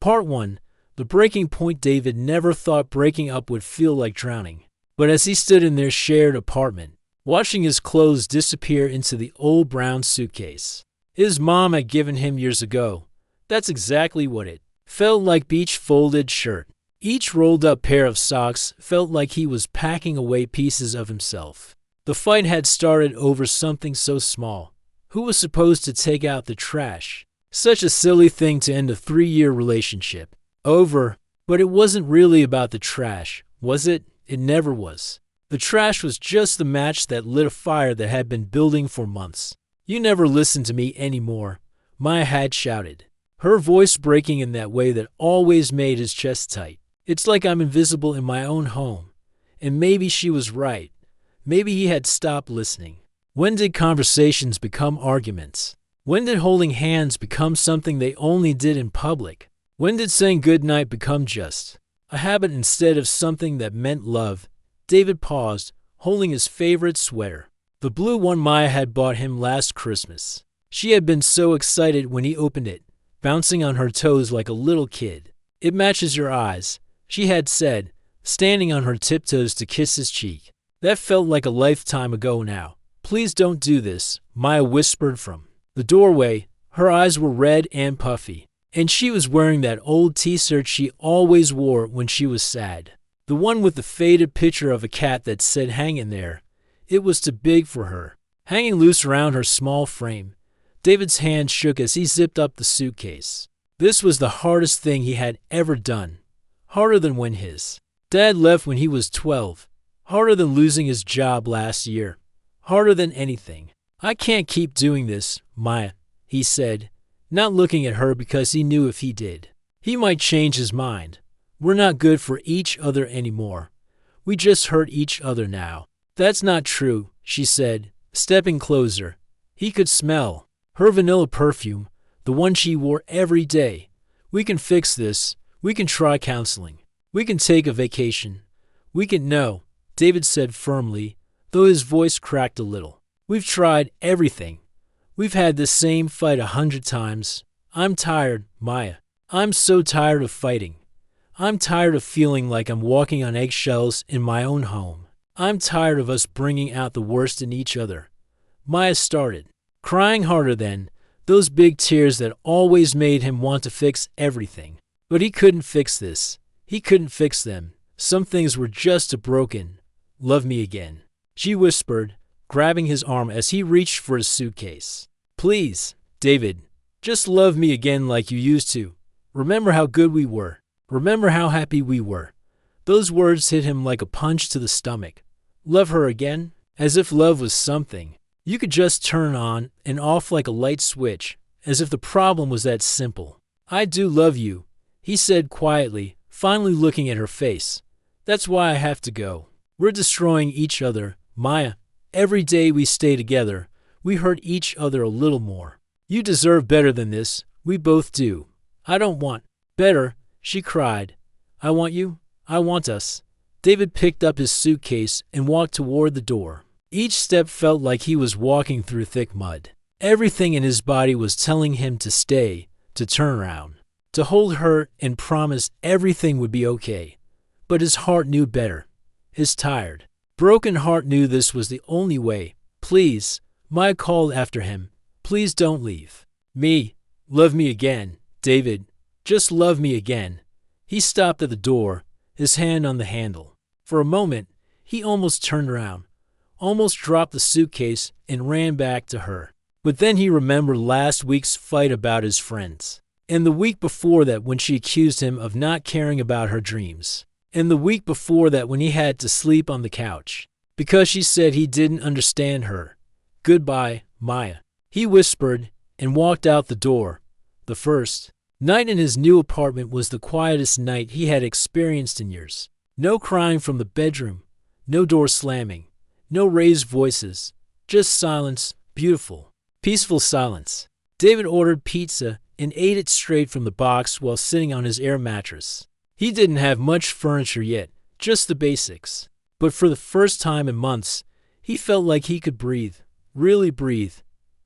Part 1. The breaking point. David never thought breaking up would feel like drowning. But as he stood in their shared apartment, watching his clothes disappear into the old brown suitcase his mom had given him years ago, that's exactly what it felt like. Each folded shirt, each rolled up pair of socks felt like he was packing away pieces of himself. The fight had started over something so small. Who was supposed to take out the trash? Such a silly thing to end a 3-year relationship over. But it wasn't really about the trash, was it? It never was. The trash was just the match that lit a fire that had been building for months. You never listen to me anymore, Maya had shouted, her voice breaking in that way that always made his chest tight. It's like I'm invisible in my own home. And maybe she was right. Maybe he had stopped listening. When did conversations become arguments? When did holding hands become something they only did in public? When did saying goodnight become just a habit instead of something that meant love? David paused, holding his favorite sweater, the blue one Maya had bought him last Christmas. She had been so excited when he opened it, bouncing on her toes like a little kid. It matches your eyes, she had said, standing on her tiptoes to kiss his cheek. That felt like a lifetime ago now. Please don't do this, Maya whispered from the doorway. Her eyes were red and puffy, and she was wearing that old t-shirt she always wore when she was sad. The one with the faded picture of a cat that said hang in there. It was too big for her, hanging loose around her small frame. David's hand shook as he zipped up the suitcase. This was the hardest thing he had ever done. Harder than when his dad left when he was 12. Harder than losing his job last year. Harder than anything. I can't keep doing this, Maya, he said, not looking at her because he knew if he did, he might change his mind. We're not good for each other anymore. We just hurt each other now. That's not true, she said, stepping closer. He could smell her vanilla perfume, the one she wore every day. We can fix this. We can try counseling. We can take a vacation. We can. No, David said firmly, though his voice cracked a little. We've tried everything. We've had the same fight 100 times. I'm tired, Maya. I'm so tired of fighting. I'm tired of feeling like I'm walking on eggshells in my own home. I'm tired of us bringing out the worst in each other. Maya started, crying harder than those big tears that always made him want to fix everything. But he couldn't fix this. He couldn't fix them. Some things were just too broken. Love me again, she whispered, grabbing his arm as he reached for his suitcase. Please, David, just love me again like you used to. Remember how good we were. Remember how happy we were. Those words hit him like a punch to the stomach. Love her again? As if love was something you could just turn on and off like a light switch, as if the problem was that simple. I do love you, he said quietly, finally looking at her face. That's why I have to go. We're destroying each other, Maya. Every day we stay together, we hurt each other a little more. You deserve better than this. We both do. I don't want better, she cried. I want you. I want us. David picked up his suitcase and walked toward the door. Each step felt like he was walking through thick mud. Everything in his body was telling him to stay, to turn around, to hold her and promise everything would be okay. But his heart knew better. His tired, broken heart knew this was the only way. Please, Maya called after him. Please don't leave me. Love me again, David. Just love me again. He stopped at the door, his hand on the handle. For a moment, he almost turned around, almost dropped the suitcase and ran back to her. But then he remembered last week's fight about his friends. And the week before that when she accused him of not caring about her dreams. And the week before that when he had to sleep on the couch because she said he didn't understand her. Goodbye, Maya, he whispered and walked out the door. The first night in his new apartment was the quietest night he had experienced in years. No crying from the bedroom, no door slamming, no raised voices, just silence, beautiful, peaceful silence. David ordered pizza and ate it straight from the box while sitting on his air mattress. He didn't have much furniture yet, just the basics. But for the first time in months, he felt like he could breathe, really breathe.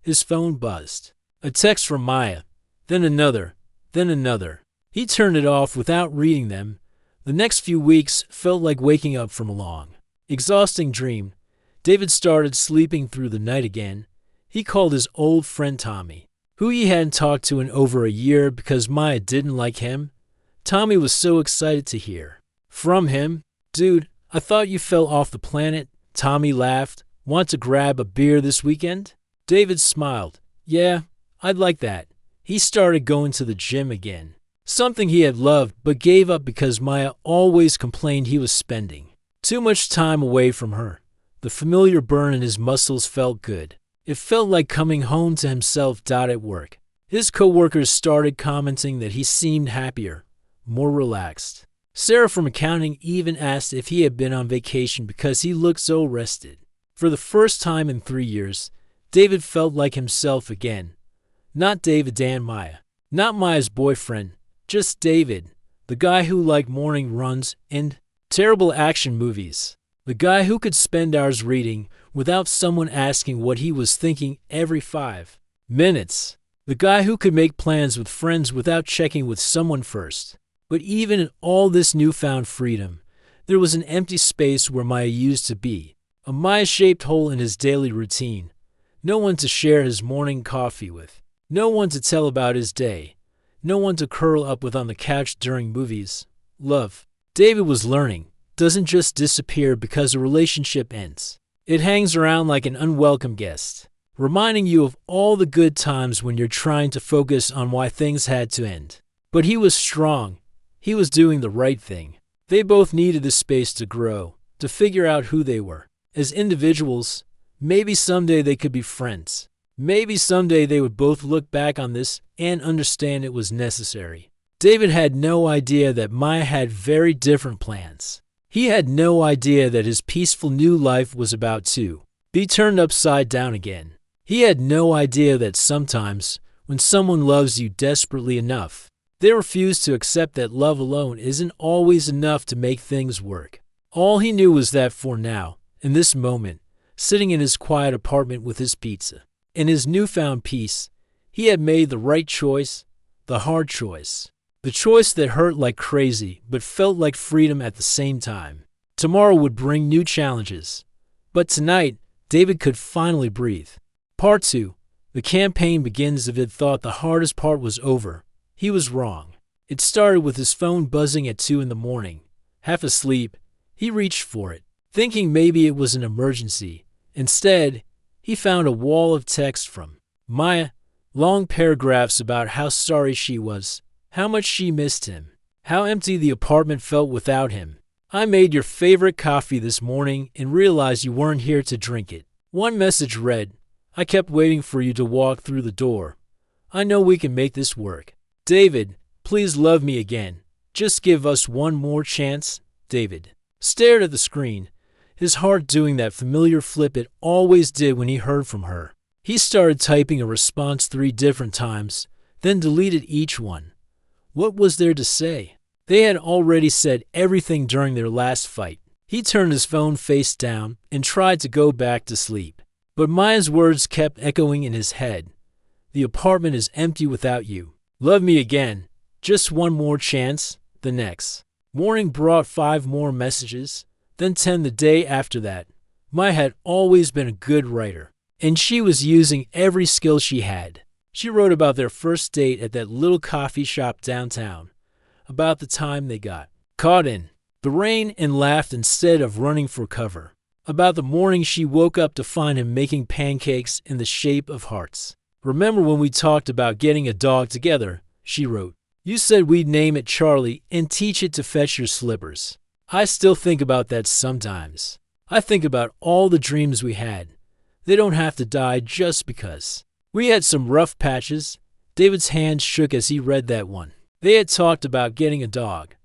His phone buzzed. A text from Maya, then another, then another. He turned it off without reading them. The next few weeks felt like waking up from a long, exhausting dream. David started sleeping through the night again. He called his old friend Tommy, who he hadn't talked to in over a year because Maya didn't like him. Tommy was so excited to hear from him. "Dude, I thought you fell off the planet." Tommy laughed. "Want to grab a beer this weekend?" David smiled. "Yeah, I'd like that." He started going to the gym again, something he had loved but gave up because Maya always complained he was spending too much time away from her. The familiar burn in his muscles felt good. It felt like coming home to himself. At work, his coworkers started commenting that he seemed happier, more relaxed. Sarah from accounting even asked if he had been on vacation because he looked so rested. For the first time in 3 years, David felt like himself again. Not David Dan Maya, not Maya's boyfriend, just David, the guy who liked morning runs and terrible action movies. The guy who could spend hours reading without someone asking what he was thinking every 5 minutes. The guy who could make plans with friends without checking with someone first. But even in all this newfound freedom, there was an empty space where Maya used to be, a Maya-shaped hole in his daily routine. No one to share his morning coffee with, no one to tell about his day, no one to curl up with on the couch during movies. Love, David was learning, doesn't just disappear because a relationship ends. It hangs around like an unwelcome guest, reminding you of all the good times when you're trying to focus on why things had to end. But he was strong. He was doing the right thing. They both needed this space to grow, to figure out who they were. As individuals, maybe someday they could be friends. Maybe someday they would both look back on this and understand it was necessary. David had no idea that Maya had very different plans. He had no idea that his peaceful new life was about to be turned upside down again. He had no idea that sometimes, when someone loves you desperately enough, they refuse to accept that love alone isn't always enough to make things work. All he knew was that for now, in this moment, sitting in his quiet apartment with his pizza, in his newfound peace, he had made the right choice, the hard choice. The choice that hurt like crazy but felt like freedom at the same time. Tomorrow would bring new challenges. But tonight, David could finally breathe. Part 2. The campaign begins. David thought the hardest part was over. He was wrong. It started with his phone buzzing at 2 in the morning. Half asleep, he reached for it, thinking maybe it was an emergency. Instead, he found a wall of text from Maya, long paragraphs about how sorry she was, how much she missed him, how empty the apartment felt without him. "I made your favorite coffee this morning and realized you weren't here to drink it." One message read, "I kept waiting for you to walk through the door. I know we can make this work. David, please love me again. Just give us one more chance." David stared at the screen, his heart doing that familiar flip it always did when he heard from her. He started typing a response 3 different times, then deleted each one. What was there to say? They had already said everything during their last fight. He turned his phone face down and tried to go back to sleep. But Maya's words kept echoing in his head. "The apartment is empty without you. Love me again. Just one more chance." The next morning brought 5 more messages, then 10 the day after that. Maya had always been a good writer, and she was using every skill she had. She wrote about their first date at that little coffee shop downtown, about the time they got caught in the rain and laughed instead of running for cover, about the morning she woke up to find him making pancakes in the shape of hearts. "Remember when we talked about getting a dog together?" she wrote. "You said we'd name it Charlie and teach it to fetch your slippers. I still think about that sometimes. I think about all the dreams we had. They don't have to die just because. We had some rough patches." David's hand shook as he read that one. They had talked about getting a dog.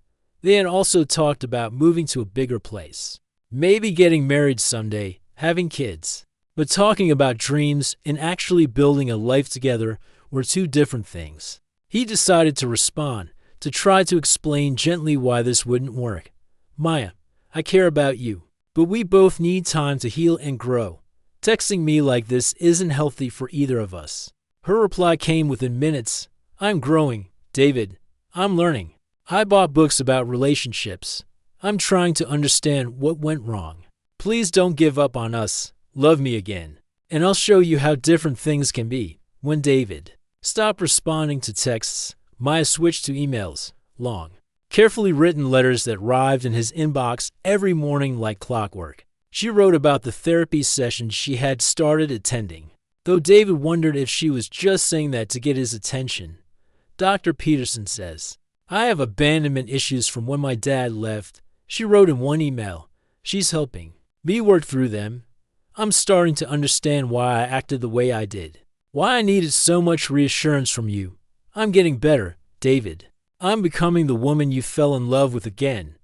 They had also talked about moving to a bigger place. Maybe getting married someday, having kids. But talking about dreams and actually building a life together were 2 different things. He decided to respond, to try to explain gently why this wouldn't work. "Maya, I care about you, but we both need time to heal and grow. Texting me like this isn't healthy for either of us." Her reply came within minutes. "I'm growing, David. I'm learning. I bought books about relationships. I'm trying to understand what went wrong. Please don't give up on us. Love me again. And I'll show you how different things can be. When David stopped responding to texts, Maya switched to emails. Long, carefully written letters that arrived in his inbox every morning like clockwork. She wrote about the therapy sessions she had started attending. Though David wondered if she was just saying that to get his attention. Dr. Peterson says, I have abandonment issues from when my dad left. She wrote in one email. She's helping me work through them. I'm starting to understand why I acted the way I did. Why I needed so much reassurance from you. I'm getting better, David. I'm becoming the woman you fell in love with again.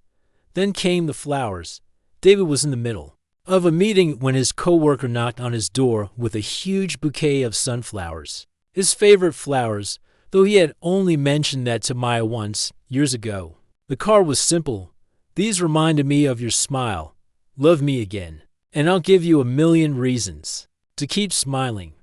Then came the flowers. David was in the middle of a meeting when his coworker knocked on his door with a huge bouquet of sunflowers. His favorite flowers, though he had only mentioned that to Maya once, years ago. The card was simple. These reminded me of your smile. Love me again. And I'll give you a million reasons to keep smiling.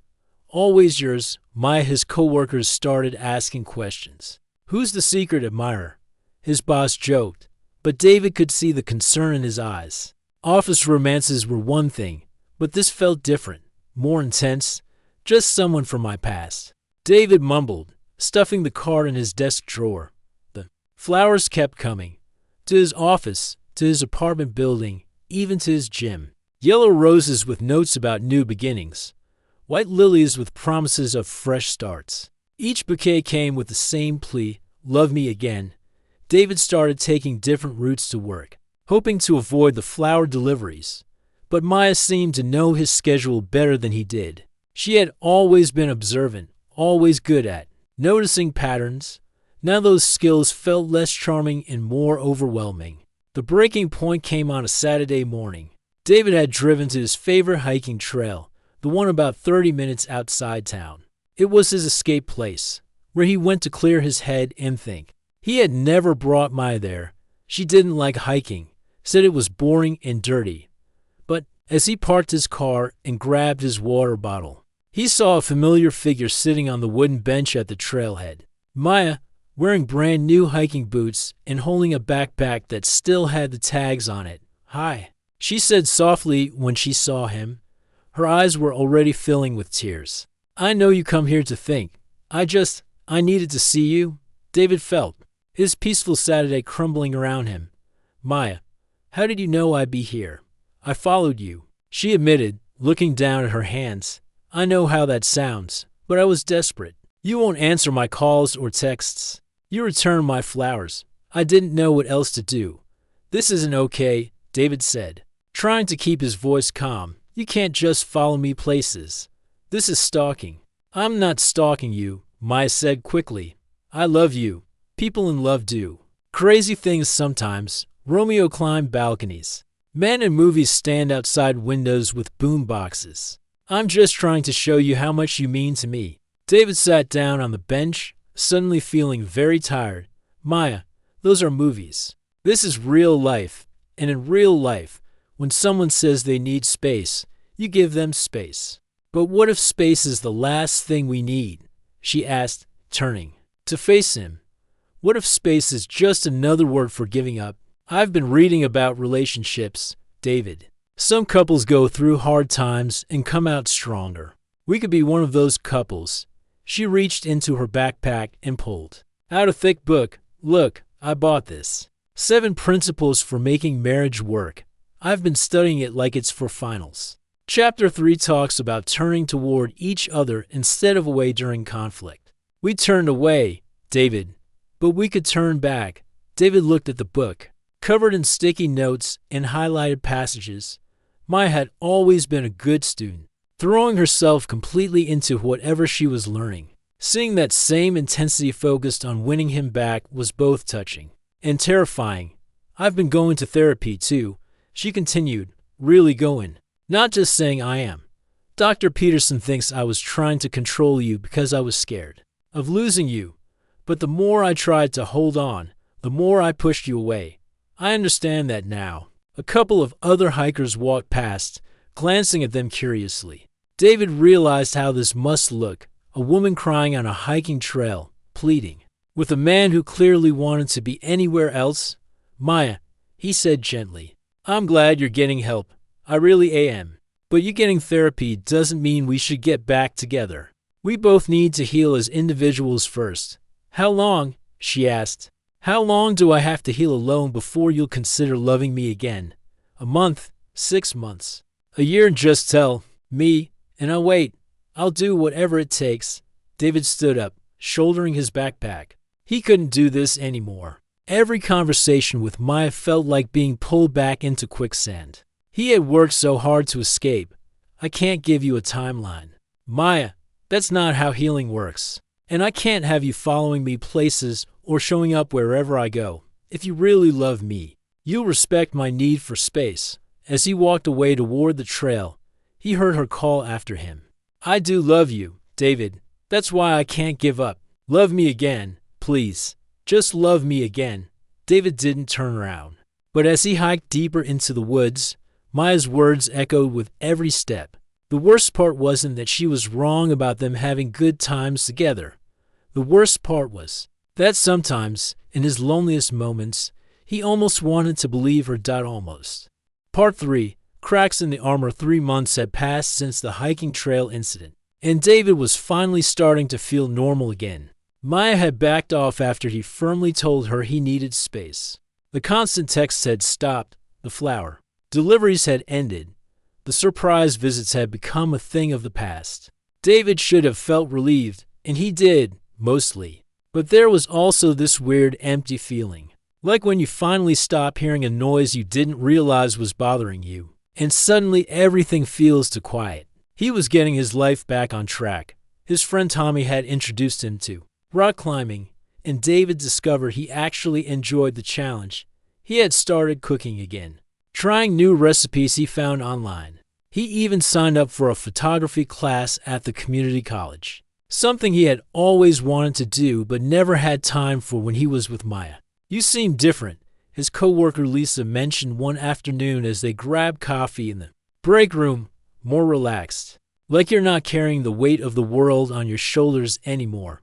Always yours, Maya. His coworkers started asking questions. Who's the secret admirer? His boss joked, but David could see the concern in his eyes. Office romances were one thing, but this felt different, more intense, just someone from my past. David mumbled, stuffing the card in his desk drawer. The flowers kept coming, to his office, to his apartment building, even to his gym. Yellow roses with notes about new beginnings. White lilies with promises of fresh starts. Each bouquet came with the same plea, love me again. David started taking different routes to work, hoping to avoid the flower deliveries. But Maya seemed to know his schedule better than he did. She had always been observant, always good at noticing patterns. Now those skills felt less charming and more overwhelming. The breaking point came on a Saturday morning. David had driven to his favorite hiking trail, the one about 30 minutes outside town. It was his escape place, where he went to clear his head and think. He had never brought Maya there. She didn't like hiking, said it was boring and dirty. But as he parked his car and grabbed his water bottle, he saw a familiar figure sitting on the wooden bench at the trailhead. Maya, wearing brand new hiking boots and holding a backpack that still had the tags on it. Hi, she said softly when she saw him. Her eyes were already filling with tears. I know you come here to think. I needed to see you. David felt his peaceful Saturday crumbling around him. Maya, how did you know I'd be here? I followed you, she admitted, looking down at her hands. I know how that sounds, but I was desperate. You won't answer my calls or texts. You returned my flowers. I didn't know what else to do. This isn't okay, David said, trying to keep his voice calm. You can't just follow me places. This is stalking. I'm not stalking you, Maya said quickly. I love you. People in love do crazy things sometimes. Romeo climbed balconies. Men in movies stand outside windows with boom boxes. I'm just trying to show you how much you mean to me. David sat down on the bench, suddenly feeling very tired. Maya, those are movies. This is real life. And in real life, when someone says they need space, you give them space. But what if space is the last thing we need? She asked, turning to face him. What if space is just another word for giving up? I've been reading about relationships, David. Some couples go through hard times and come out stronger. We could be one of those couples. She reached into her backpack and pulled out a thick book. Look, I bought this. 7 Principles for Making Marriage Work. I've been studying it like it's for finals. Chapter 3 talks about turning toward each other instead of away during conflict. We turned away, David, but we could turn back. David looked at the book, covered in sticky notes and highlighted passages. Maya had always been a good student, throwing herself completely into whatever she was learning. Seeing that same intensity focused on winning him back was both touching and terrifying. I've been going to therapy too, she continued, really going. Not just saying I am. Dr. Peterson thinks I was trying to control you because I was scared of losing you. But the more I tried to hold on, the more I pushed you away. I understand that now. A couple of other hikers walked past, glancing at them curiously. David realized how this must look. A woman crying on a hiking trail, pleading. with a man who clearly wanted to be anywhere else? Maya, he said gently, I'm glad you're getting help. I really am. But you getting therapy doesn't mean we should get back together. We both need to heal as individuals first. How long? She asked. How long do I have to heal alone before you'll consider loving me again? A month? 6 months? A year? Just tell me, and I'll wait. I'll do whatever it takes. David stood up, shouldering his backpack. He couldn't do this anymore. Every conversation with Maya felt like being pulled back into quicksand. He had worked so hard to escape. I can't give you a timeline. Maya, that's not how healing works. And I can't have you following me places or showing up wherever I go. If you really love me, you'll respect my need for space. As he walked away toward the trail, he heard her call after him. I do love you, David. That's why I can't give up. Love me again, please. Just love me again. David didn't turn around. But as he hiked deeper into the woods, Maya's words echoed with every step. The worst part wasn't that she was wrong about them having good times together. The worst part was that sometimes, in his loneliest moments, he almost wanted to believe her. Almost. Part 3. Cracks in the armor. 3 months had passed since the hiking trail incident, and David was finally starting to feel normal again. Maya had backed off after he firmly told her he needed space. The constant texts had stopped. The flower deliveries had ended. The surprise visits had become a thing of the past. David should have felt relieved, and he did, mostly. But there was also this weird empty feeling. Like when you finally stop hearing a noise you didn't realize was bothering you, and suddenly everything feels too quiet. He was getting his life back on track. His friend Tommy had introduced him to rock climbing, and David discovered he actually enjoyed the challenge. He had started cooking again, trying new recipes he found online. He even signed up for a photography class at the community college, something he had always wanted to do but never had time for when he was with Maya. You seem different, his coworker Lisa mentioned one afternoon as they grabbed coffee in the break room, more relaxed. Like you're not carrying the weight of the world on your shoulders anymore.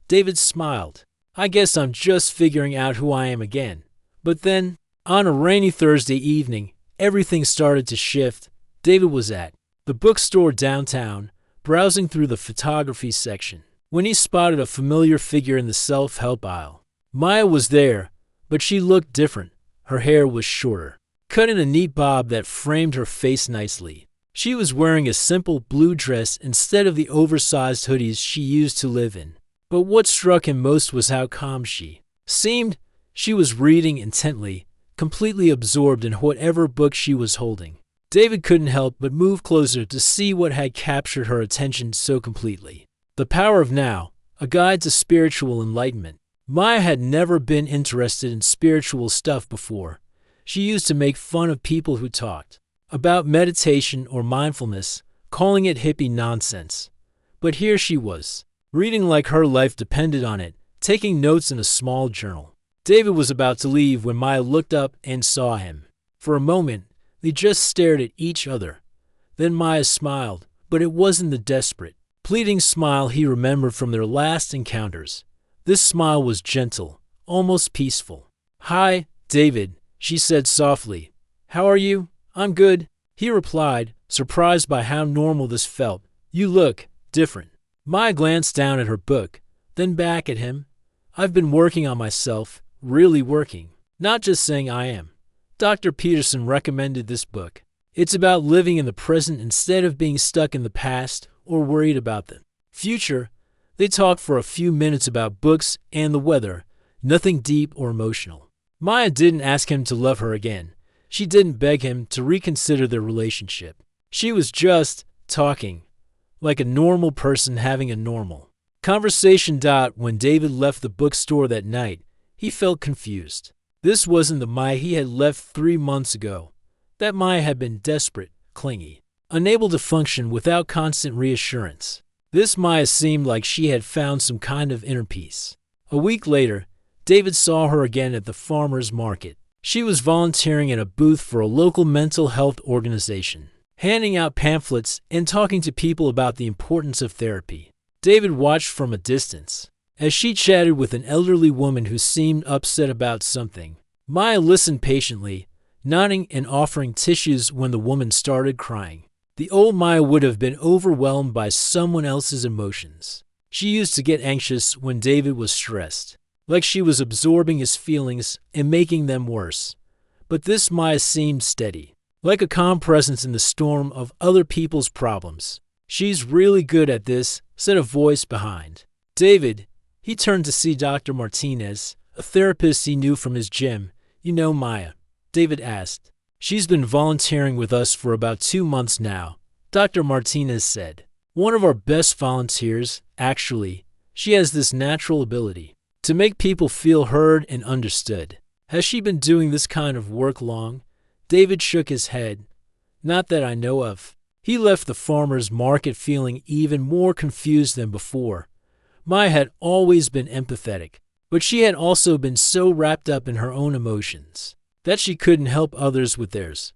David smiled. I guess I'm just figuring out who I am again. But then, on a rainy Thursday evening, everything started to shift. David was at the bookstore downtown, browsing through the photography section, when he spotted a familiar figure in the self-help aisle. Maya was there, but she looked different. Her hair was shorter, cut in a neat bob that framed her face nicely. She was wearing a simple blue dress instead of the oversized hoodies she used to live in. But what struck him most was how calm she seemed. She was reading intently, completely absorbed in whatever book she was holding. David couldn't help but move closer to see what had captured her attention so completely. The Power of Now, a guide to spiritual enlightenment. Maya had never been interested in spiritual stuff before. She used to make fun of people who talked about meditation or mindfulness, calling it hippie nonsense. But here she was, reading like her life depended on it, taking notes in a small journal. David was about to leave when Maya looked up and saw him. For a moment, they just stared at each other. Then Maya smiled, but it wasn't the desperate, pleading smile he remembered from their last encounters. This smile was gentle, almost peaceful. Hi, David, she said softly. How are you? I'm good, he replied, surprised by how normal this felt. You look different. Maya glanced down at her book, then back at him. I've been working on myself, really working, not just saying I am. Dr. Peterson recommended this book. It's about living in the present instead of being stuck in the past or worried about the future. They talked for a few minutes about books and the weather, nothing deep or emotional. Maya didn't ask him to love her again. She didn't beg him to reconsider their relationship. She was just talking, like a normal person having a normal conversation. When David left the bookstore that night, he felt confused. This wasn't the Maya he had left 3 months ago. That Maya had been desperate, clingy, unable to function without constant reassurance. This Maya seemed like she had found some kind of inner peace. A week later, David saw her again at the farmer's market. She was volunteering at a booth for a local mental health organization, handing out pamphlets and talking to people about the importance of therapy. David watched from a distance. As she chatted with an elderly woman who seemed upset about something, Maya listened patiently, nodding and offering tissues when the woman started crying. The old Maya would have been overwhelmed by someone else's emotions. She used to get anxious when David was stressed, like she was absorbing his feelings and making them worse. But this Maya seemed steady, like a calm presence in the storm of other people's problems. "She's really good at this," said a voice behind David. He turned to see Dr. Martinez, a therapist he knew from his gym. "You know Maya?" David asked. "She's been volunteering with us for about 2 months now," Dr. Martinez said. "One of our best volunteers, actually. She has this natural ability to make people feel heard and understood." "Has she been doing this kind of work long?" David shook his head. "Not that I know of." He left the farmer's market feeling even more confused than before. Maya had always been empathetic, but she had also been so wrapped up in her own emotions that she couldn't help others with theirs.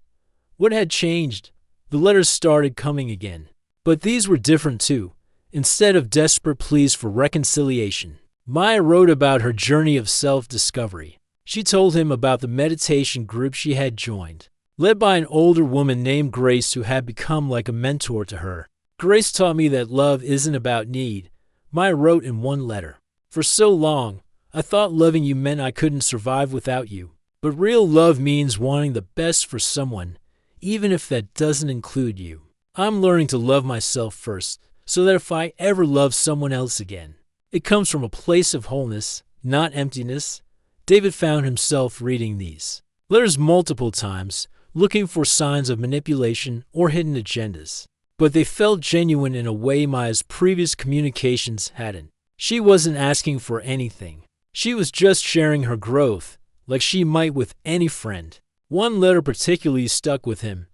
What had changed? The letters started coming again. But these were different too. Instead of desperate pleas for reconciliation, Maya wrote about her journey of self-discovery. She told him about the meditation group she had joined, led by an older woman named Grace who had become like a mentor to her. "Grace taught me that love isn't about need," Maya wrote in one letter. "For so long, I thought loving you meant I couldn't survive without you. But real love means wanting the best for someone, even if that doesn't include you. I'm learning to love myself first, so that if I ever love someone else again, it comes from a place of wholeness, not emptiness." David found himself reading these letters multiple times, looking for signs of manipulation or hidden agendas. But they felt genuine in a way Maya's previous communications hadn't. She wasn't asking for anything. She was just sharing her growth, like she might with any friend. One letter particularly stuck with him.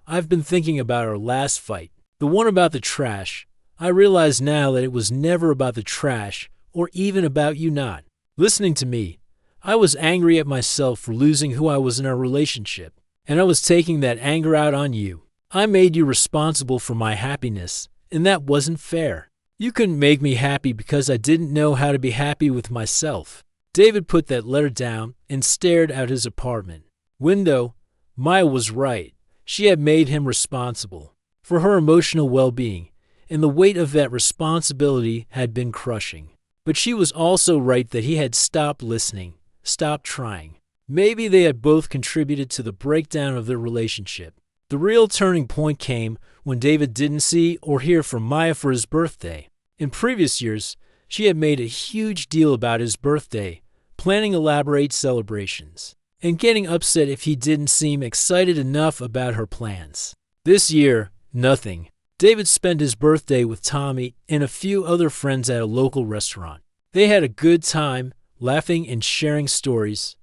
"I've been thinking about our last fight, the one about the trash. I realize now that it was never about the trash or even about you not listening to me. I was angry at myself for losing who I was in our relationship, and I was taking that anger out on you. I made you responsible for my happiness, and that wasn't fair. You couldn't make me happy because I didn't know how to be happy with myself." David put that letter down and stared out his apartment window. Maya was right. She had made him responsible for her emotional well-being, and the weight of that responsibility had been crushing. But she was also right that he had stopped listening, stopped trying. Maybe they had both contributed to the breakdown of their relationship. The real turning point came when David didn't see or hear from Maya for his birthday. In previous years, she had made a huge deal about his birthday, planning elaborate celebrations, and getting upset if he didn't seem excited enough about her plans. This year, nothing. David spent his birthday with Tommy and a few other friends at a local restaurant. They had a good time, laughing and sharing stories.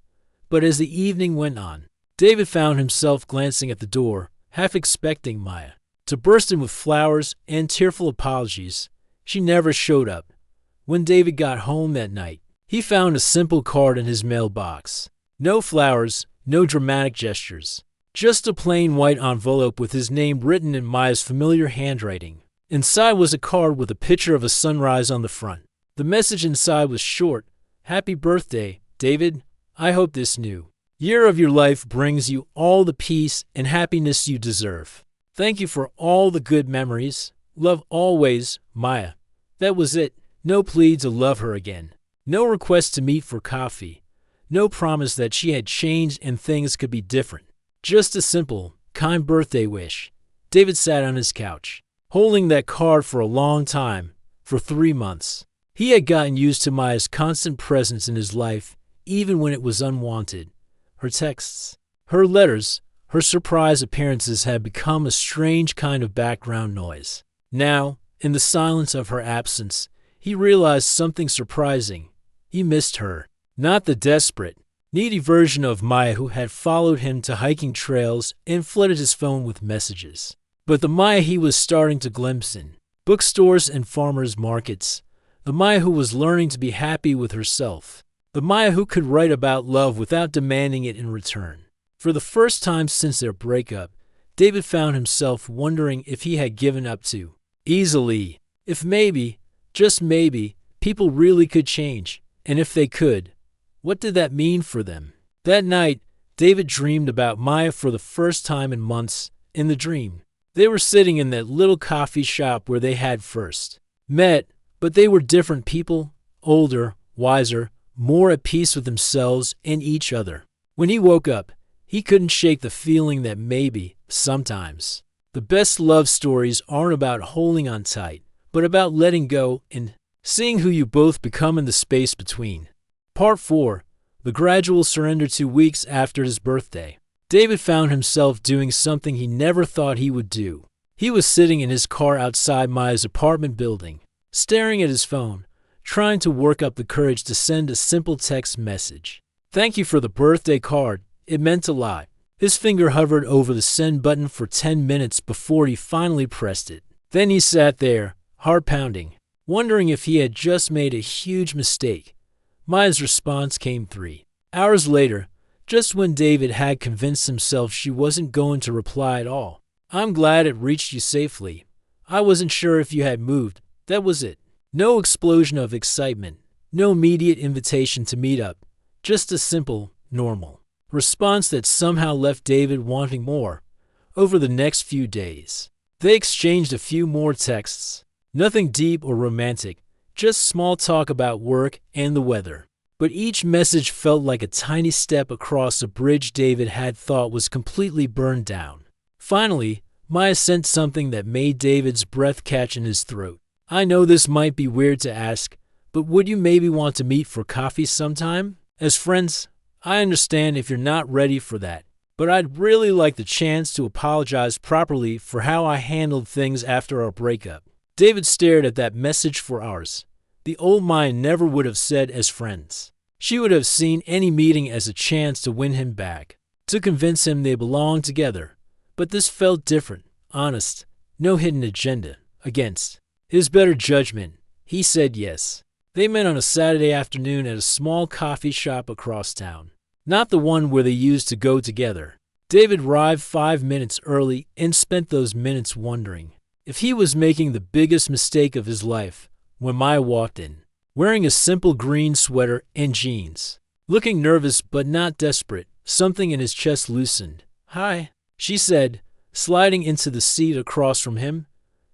But as the evening went on, David found himself glancing at the door, half expecting Maya to burst in with flowers and tearful apologies. She never showed up. When David got home that night, he found a simple card in his mailbox. No flowers, no dramatic gestures. Just a plain white envelope with his name written in Maya's familiar handwriting. Inside was a card with a picture of a sunrise on the front. The message inside was short. "Happy birthday, David. I hope this new year of your life brings you all the peace and happiness you deserve. Thank you for all the good memories. Love always, Maya." That was it. No plea to love her again. No request to meet for coffee. No promise that she had changed and things could be different. Just a simple, kind birthday wish. David sat on his couch, holding that card for a long time, for 3 months. He had gotten used to Maya's constant presence in his life, even when it was unwanted. Her texts, her letters, her surprise appearances had become a strange kind of background noise. Now, in the silence of her absence, he realized something surprising. He missed her. Not the desperate, needy version of Maya who had followed him to hiking trails and flooded his phone with messages, but the Maya he was starting to glimpse in bookstores and farmers markets. The Maya who was learning to be happy with herself. The Maya who could write about love without demanding it in return. For the first time since their breakup, David found himself wondering if he had given up too easily. If maybe, just maybe, People really could change, and if they could, what did that mean for them? That night, David dreamed about Maya for the first time in months. In the dream, they were sitting in that little coffee shop where they had first met, but they were different people, older, wiser, more at peace with themselves and each other. When he woke up, he couldn't shake the feeling that maybe, sometimes, the best love stories aren't about holding on tight, but about letting go and seeing who you both become in the space between. Part 4. The gradual surrender. 2 weeks after his birthday, David found himself doing something he never thought he would do. He was sitting in his car outside Maya's apartment building, staring at his phone, trying to work up the courage to send a simple text message. "Thank you for the birthday card. It meant a lot." His finger hovered over the send button for 10 minutes before he finally pressed it. Then he sat there, heart pounding, wondering if he had just made a huge mistake. Maya's response came 3 hours later, just when David had convinced himself she wasn't going to reply at all. "I'm glad it reached you safely. I wasn't sure if you had moved." That was it. No explosion of excitement, no immediate invitation to meet up, just a simple, normal response that somehow left David wanting more. Over the next few days, they exchanged a few more texts. Nothing deep or romantic, just small talk about work and the weather. But each message felt like a tiny step across a bridge David had thought was completely burned down. Finally, Maya sent something that made David's breath catch in his throat. "I know this might be weird to ask, but would you maybe want to meet for coffee sometime? As friends? I understand if you're not ready for that, but I'd really like the chance to apologize properly for how I handled things after our breakup." David stared at that message for hours. The old Maya never would have said as friends. She would have seen any meeting as a chance to win him back, to convince him they belonged together. But this felt different, honest, no hidden agenda. Against his better judgment, he said yes. They met on a Saturday afternoon at a small coffee shop across town. Not the one where they used to go together. David arrived 5 minutes early and spent those minutes wondering if he was making the biggest mistake of his life. When Maya walked in, wearing a simple green sweater and jeans, looking nervous but not desperate, something in his chest loosened. "Hi," she said, sliding into the seat across from him.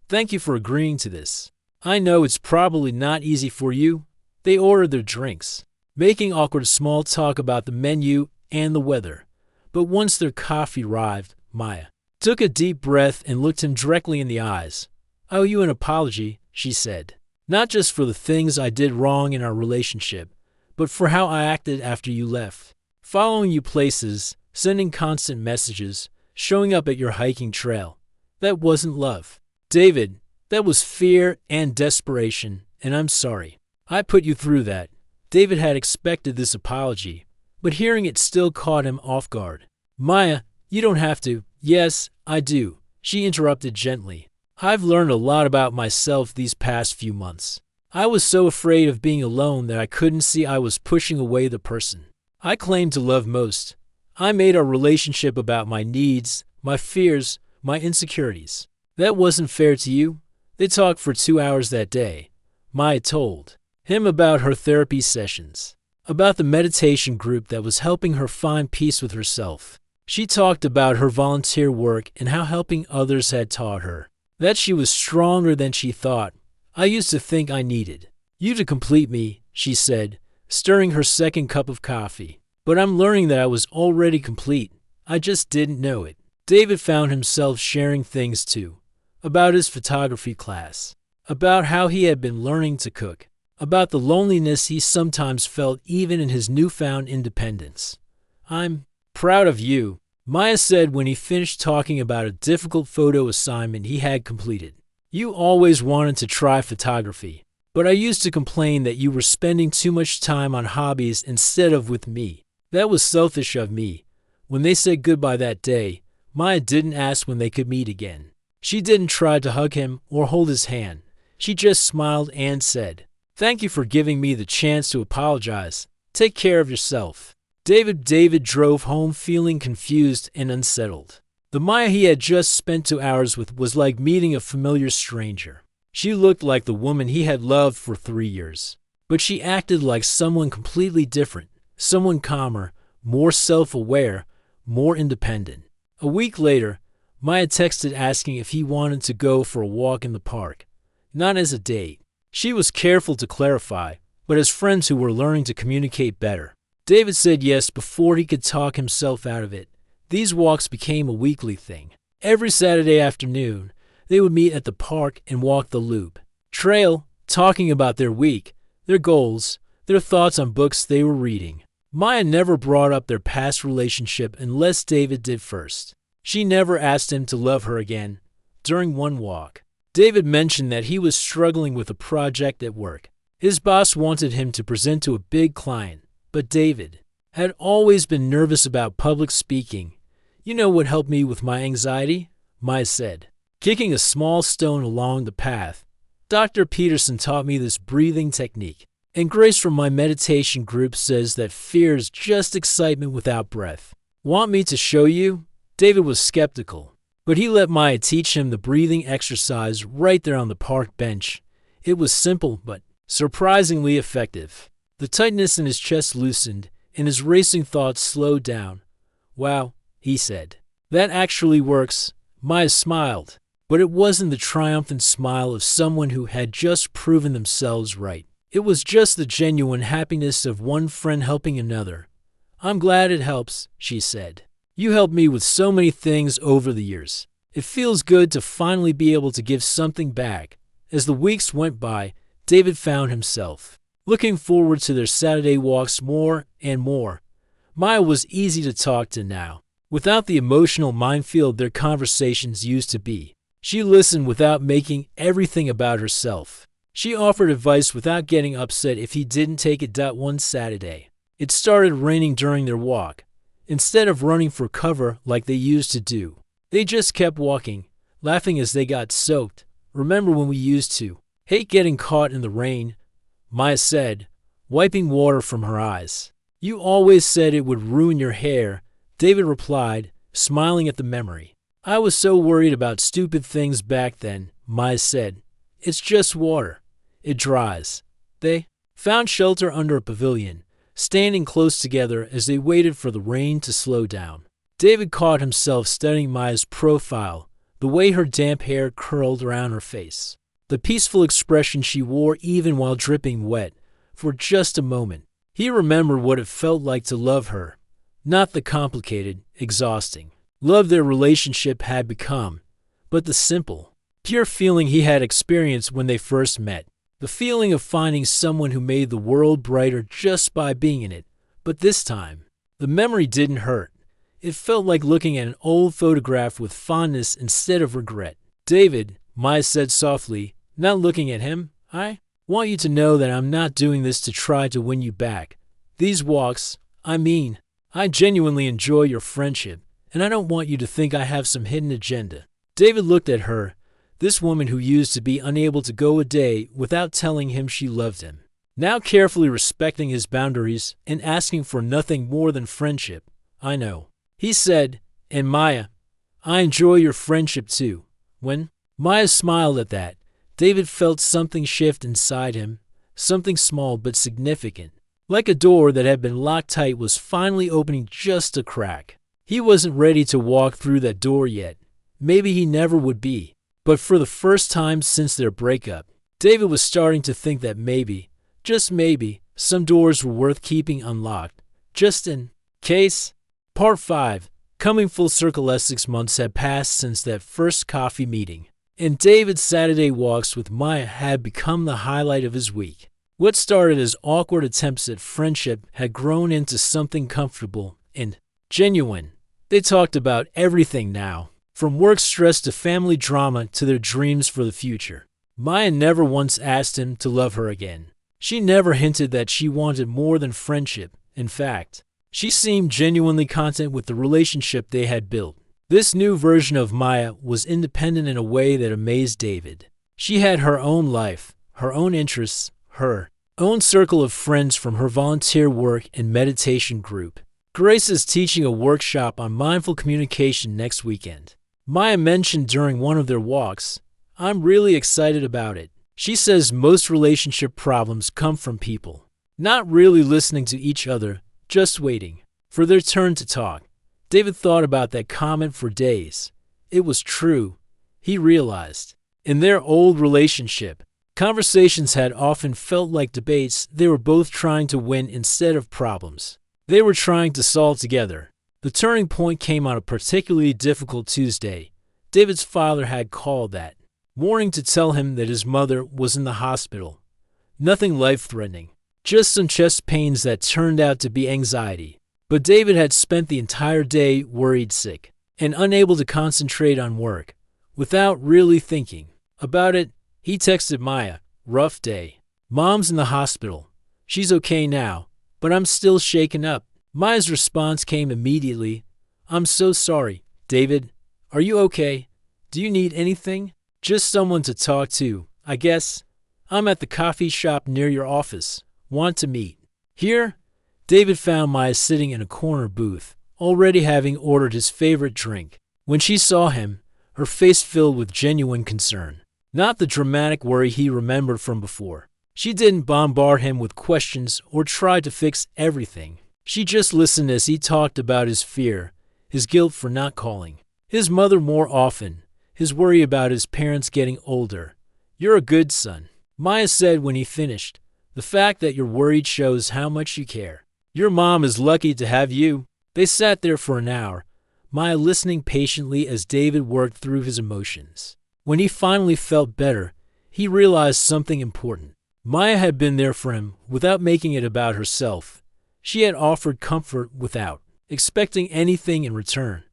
"Thank you for agreeing to this. I know it's probably not easy for you." They ordered their drinks, making awkward small talk about the menu and the weather. But once their coffee arrived, Maya took a deep breath and looked him directly in the eyes. "I owe you an apology," she said. "Not just for the things I did wrong in our relationship, but for how I acted after you left. Following you places, sending constant messages, showing up at your hiking trail. That wasn't love, David. That was fear and desperation, and I'm sorry. I put you through that." David had expected this apology, but hearing it still caught him off guard. "Maya, you don't have to." "Yes, I do," she interrupted gently. "I've learned a lot about myself these past few months. I was so afraid of being alone that I couldn't see I was pushing away the person I claimed to love most. I made our relationship about my needs, my fears, my insecurities. That wasn't fair to you." They talked for 2 hours that day. Maya told him about her therapy sessions, about the meditation group that was helping her find peace with herself. She talked about her volunteer work and how helping others had taught her that she was stronger than she thought. "I used to think I needed you to complete me," she said, stirring her second cup of coffee. "But I'm learning that I was already complete. I just didn't know it." David found himself sharing things too, about his photography class, about how he had been learning to cook, about the loneliness he sometimes felt even in his newfound independence. "I'm proud of you," Maya said when he finished talking about a difficult photo assignment he had completed. "You always wanted to try photography, but I used to complain that you were spending too much time on hobbies instead of with me. That was selfish of me." When they said goodbye that day, Maya didn't ask when they could meet again. She didn't try to hug him or hold his hand. She just smiled and said, "Thank you for giving me the chance to apologize. Take care of yourself." David drove home feeling confused and unsettled. The Maya he had just spent 2 hours with was like meeting a familiar stranger. She looked like the woman he had loved for 3 years. but she acted like someone completely different, someone calmer, more self-aware, more independent. A week later, Maya texted asking if he wanted to go for a walk in the park. Not as a date. She was careful to clarify, but as friends who were learning to communicate better. David said yes before he could talk himself out of it. These walks became a weekly thing. Every Saturday afternoon, they would meet at the park and walk the loop. Trail, talking about their week, their goals, their thoughts on books they were reading. Maya never brought up their past relationship unless David did first. She never asked him to love her again. During one walk, David mentioned that he was struggling with a project at work. His boss wanted him to present to a big client, but David had always been nervous about public speaking. You know what helped me with my anxiety? Maya said, kicking a small stone along the path. Dr. Peterson taught me this breathing technique, and Grace from my meditation group says that fear is just excitement without breath. Want me to show you? David was skeptical, but he let Maya teach him the breathing exercise right there on the park bench. It was simple, but surprisingly effective. The tightness in his chest loosened, and his racing thoughts slowed down. Wow, he said. That actually works. Maya smiled, but it wasn't the triumphant smile of someone who had just proven themselves right. It was just the genuine happiness of one friend helping another. I'm glad it helps, she said. You helped me with so many things over the years. It feels good to finally be able to give something back. As the weeks went by, David found himself looking forward to their Saturday walks more and more. Maya was easy to talk to now, without the emotional minefield their conversations used to be. She listened without making everything about herself. She offered advice without getting upset if he didn't take it. One Saturday, it started raining during their walk. Instead of running for cover like they used to do, they just kept walking, laughing as they got soaked. Remember when we used to hate getting caught in the rain? Maya said, wiping water from her eyes. You always said it would ruin your hair, David replied, smiling at the memory. I was so worried about stupid things back then, Maya said. It's just water. It dries. They found shelter under a pavilion, standing close together as they waited for the rain to slow down. David caught himself studying Maya's profile, the way her damp hair curled around her face, the peaceful expression she wore even while dripping wet. For just a moment, he remembered what it felt like to love her, not the complicated, exhausting love their relationship had become, but the simple, pure feeling he had experienced when they first met. The feeling of finding someone who made the world brighter just by being in it. But this time, the memory didn't hurt. It felt like looking at an old photograph with fondness instead of regret. David, Maya said softly, not looking at him, I want you to know that I'm not doing this to try to win you back. These walks, I genuinely enjoy your friendship, and I don't want you to think I have some hidden agenda. David looked at her, this woman who used to be unable to go a day without telling him she loved him, now carefully respecting his boundaries and asking for nothing more than friendship. I know, he said, and Maya, I enjoy your friendship too. When Maya smiled at that, David felt something shift inside him, something small but significant, like a door that had been locked tight was finally opening just a crack. He wasn't ready to walk through that door yet. Maybe he never would be. But for the first time since their breakup, David was starting to think that maybe, just maybe, some doors were worth keeping unlocked, just in case. Part 5. Coming full circle. 6 months had passed since that first coffee meeting, and David's Saturday walks with Maya had become the highlight of his week. What started as awkward attempts at friendship had grown into something comfortable and genuine. They talked about everything now, from work stress to family drama to their dreams for the future. Maya never once asked him to love her again. She never hinted that she wanted more than friendship. In fact, she seemed genuinely content with the relationship they had built. This new version of Maya was independent in a way that amazed David. She had her own life, her own interests, her own circle of friends from her volunteer work and meditation group. Grace is teaching a workshop on mindful communication next weekend. Maya mentioned during one of their walks, I'm really excited about it. She says most relationship problems come from people not really listening to each other, just waiting for their turn to talk. David thought about that comment for days. It was true, he realized. In their old relationship, conversations had often felt like debates. They were both trying to win instead of problems they were trying to solve together. The turning point came on a particularly difficult Tuesday. David's father had called that morning to tell him that his mother was in the hospital. Nothing life-threatening, just some chest pains that turned out to be anxiety. But David had spent the entire day worried, sick, and unable to concentrate on work. Without really thinking about it, he texted Maya, "Rough day. Mom's in the hospital. She's okay now, but I'm still shaken up." Maya's response came immediately. "I'm so sorry, David. Are you okay? Do you need anything? Just someone to talk to, I guess. I'm at the coffee shop near your office. Want to meet?" Here, David found Maya sitting in a corner booth, already having ordered his favorite drink. When she saw him, her face filled with genuine concern. Not the dramatic worry he remembered from before. She didn't bombard him with questions or try to fix everything. She just listened as he talked about his fear, his guilt for not calling his mother more often, his worry about his parents getting older. "You're a good son," Maya said when he finished. "The fact that you're worried shows how much you care. Your mom is lucky to have you." They sat there for an hour, Maya listening patiently as David worked through his emotions. When he finally felt better, he realized something important. Maya had been there for him without making it about herself. She had offered comfort without expecting anything in return.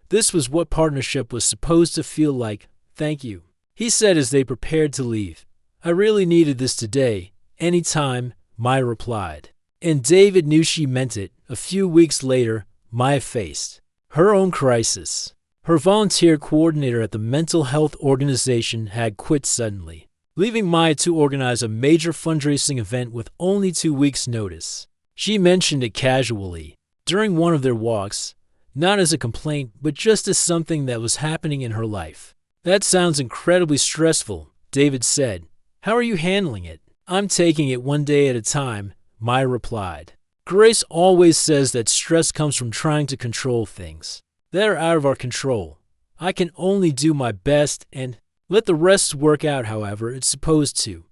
This was what partnership was supposed to feel like. "Thank you," he said as they prepared to leave. "I really needed this today. Anytime," Maya replied. And David knew she meant it. A few weeks later, Maya faced her own crisis. Her volunteer coordinator at the mental health organization had quit suddenly, leaving Maya to organize a major fundraising event with only 2 weeks' notice. She mentioned it casually during one of their walks, not as a complaint, but just as something that was happening in her life. "That sounds incredibly stressful," David said. "How are you handling it?" "I'm taking it one day at a time," Maya replied. "Grace always says that stress comes from trying to control things that are out of our control. I can only do my best and let the rest work out however it's supposed to."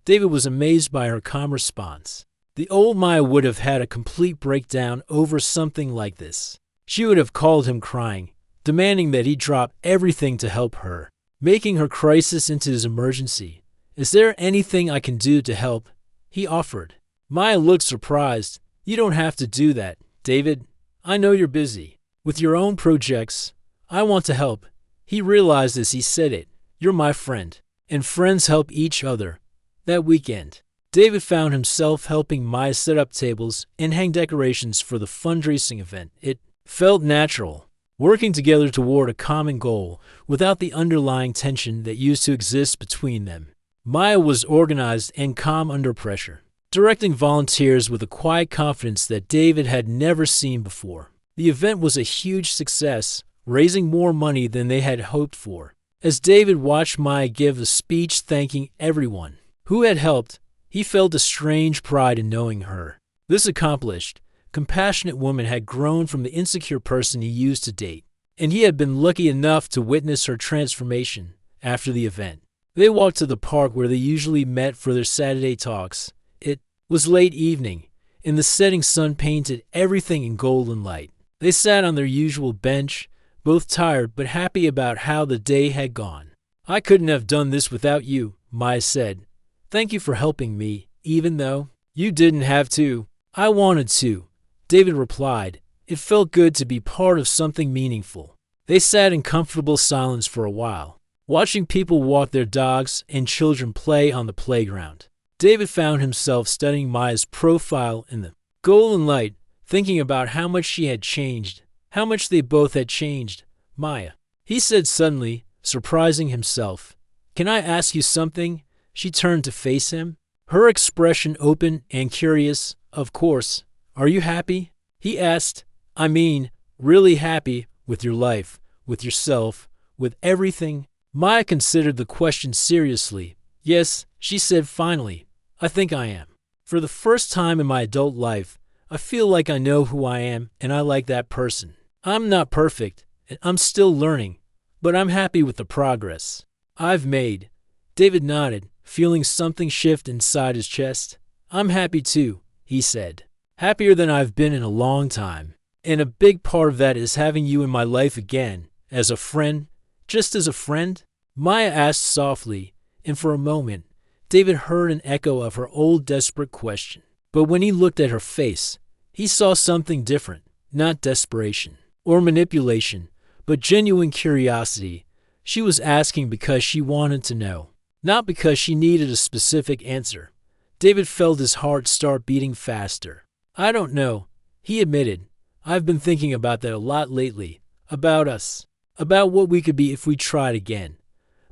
David was amazed by her calm response. The old Maya would have had a complete breakdown over something like this. She would have called him crying, demanding that he drop everything to help her, making her crisis into his emergency. "Is there anything I can do to help?" he offered. Maya looked surprised. "You don't have to do that, David. I know you're busy with your own projects. I want to help." He realized as he said it, "You're my friend, and friends help each other." That weekend, David found himself helping Maya set up tables and hang decorations for the fundraising event. It felt natural, working together toward a common goal without the underlying tension that used to exist between them. Maya was organized and calm under pressure, directing volunteers with a quiet confidence that David had never seen before. The event was a huge success, raising more money than they had hoped for. As David watched Maya give a speech thanking everyone who had helped, he felt a strange pride in knowing her. This accomplished, compassionate woman had grown from the insecure person he used to date, and he had been lucky enough to witness her transformation after the event. They walked to the park where they usually met for their Saturday talks. It was late evening, and the setting sun painted everything in golden light. They sat on their usual bench, both tired but happy about how the day had gone. "I couldn't have done this without you," Maya said. "Thank you for helping me, even though you didn't have to." "I wanted to," David replied. It felt good to be part of something meaningful. They sat in comfortable silence for a while, watching people walk their dogs and children play on the playground. David found himself studying Maya's profile in the golden light, thinking about how much she had changed, how much they both had changed. "Maya," he said suddenly, surprising himself. "Can I ask you something?" She turned to face him, her expression open and curious. "Of course. Are you happy?" he asked. "I mean, really happy with your life, with yourself, with everything?" Maya considered the question seriously. Yes, she said finally. I think I am. For the first time in my adult life, I feel like I know who I am and I like that person. I'm not perfect, and I'm still learning, but I'm happy with the progress I've made. David nodded, feeling something shift inside his chest. I'm happy too, he said. Happier than I've been in a long time. And a big part of that is having you in my life again, as a friend, just as a friend? Maya asked softly, and for a moment, David heard an echo of her old desperate question. But when he looked at her face, he saw something different, not desperation or manipulation, but genuine curiosity. She was asking because she wanted to know, not because she needed a specific answer. David felt his heart start beating faster. I don't know, he admitted. I've been thinking about that a lot lately. About us. About what we could be if we tried again.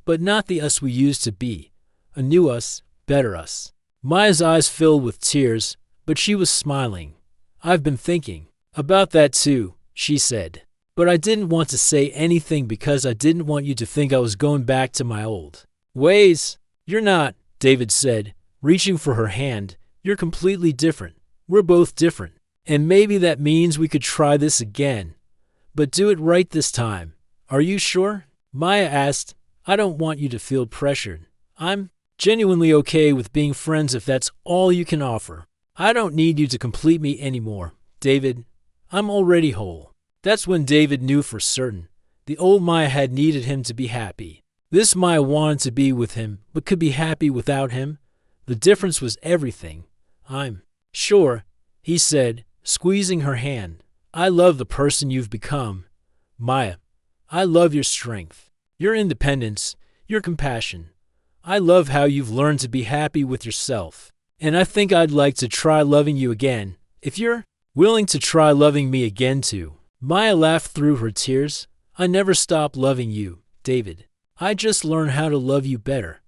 But not the us we used to be. A new us, better us. Maya's eyes filled with tears, but she was smiling. I've been thinking about that too, she said. But I didn't want to say anything because I didn't want you to think I was going back to my old ways. You're not, David said, reaching for her hand. You're completely different. We're both different. And maybe that means we could try this again. But do it right this time. Are you sure? Maya asked. I don't want you to feel pressured. I'm genuinely okay with being friends if that's all you can offer. I don't need you to complete me anymore, David. I'm already whole. That's when David knew for certain. The old Maya had needed him to be happy. This Maya wanted to be with him, but could be happy without him. The difference was everything. I'm sure, he said, squeezing her hand. I love the person you've become, Maya. I love your strength, your independence, your compassion. I love how you've learned to be happy with yourself. And I think I'd like to try loving you again, if you're willing to try loving me again too. Maya laughed through her tears. I never stopped loving you, David. I just learned how to love you better.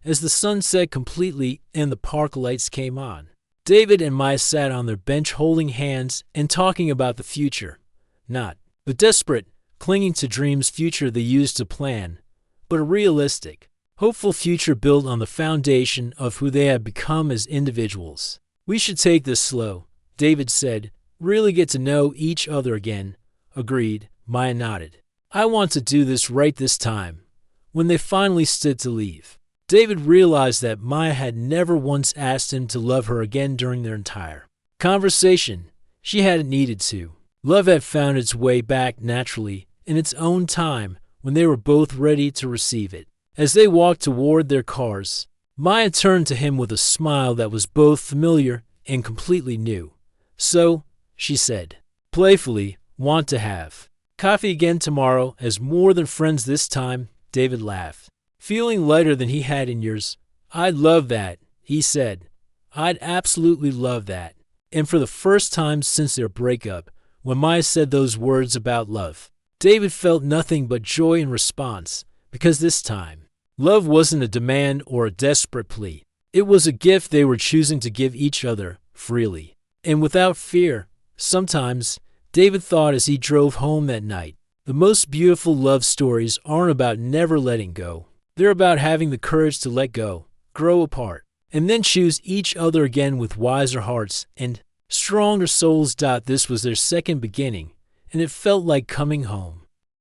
As the sun set completely and the park lights came on, David and Maya sat on their bench holding hands and talking about the future. Not the desperate, clinging to dreams future they used to plan, but a realistic, hopeful future built on the foundation of who they had become as individuals. We should take this slow, David said. Really get to know each other again. Agreed, Maya nodded. I want to do this right this time. When they finally stood to leave, David realized that Maya had never once asked him to love her again during their entire conversation. She hadn't needed to. Love had found its way back naturally in its own time when they were both ready to receive it. As they walked toward their cars, Maya turned to him with a smile that was both familiar and completely new. So, she said, playfully, want to have coffee again tomorrow as more than friends this time? David laughed, feeling lighter than he had in years. I'd love that, he said. I'd absolutely love that. And for the first time since their breakup, when Maya said those words about love, David felt nothing but joy in response, because this time, love wasn't a demand or a desperate plea. It was a gift they were choosing to give each other, freely, and without fear. Sometimes, David thought as he drove home that night, the most beautiful love stories aren't about never letting go. They're about having the courage to let go, grow apart, and then choose each other again with wiser hearts and stronger souls. This was their second beginning, and it felt like coming home.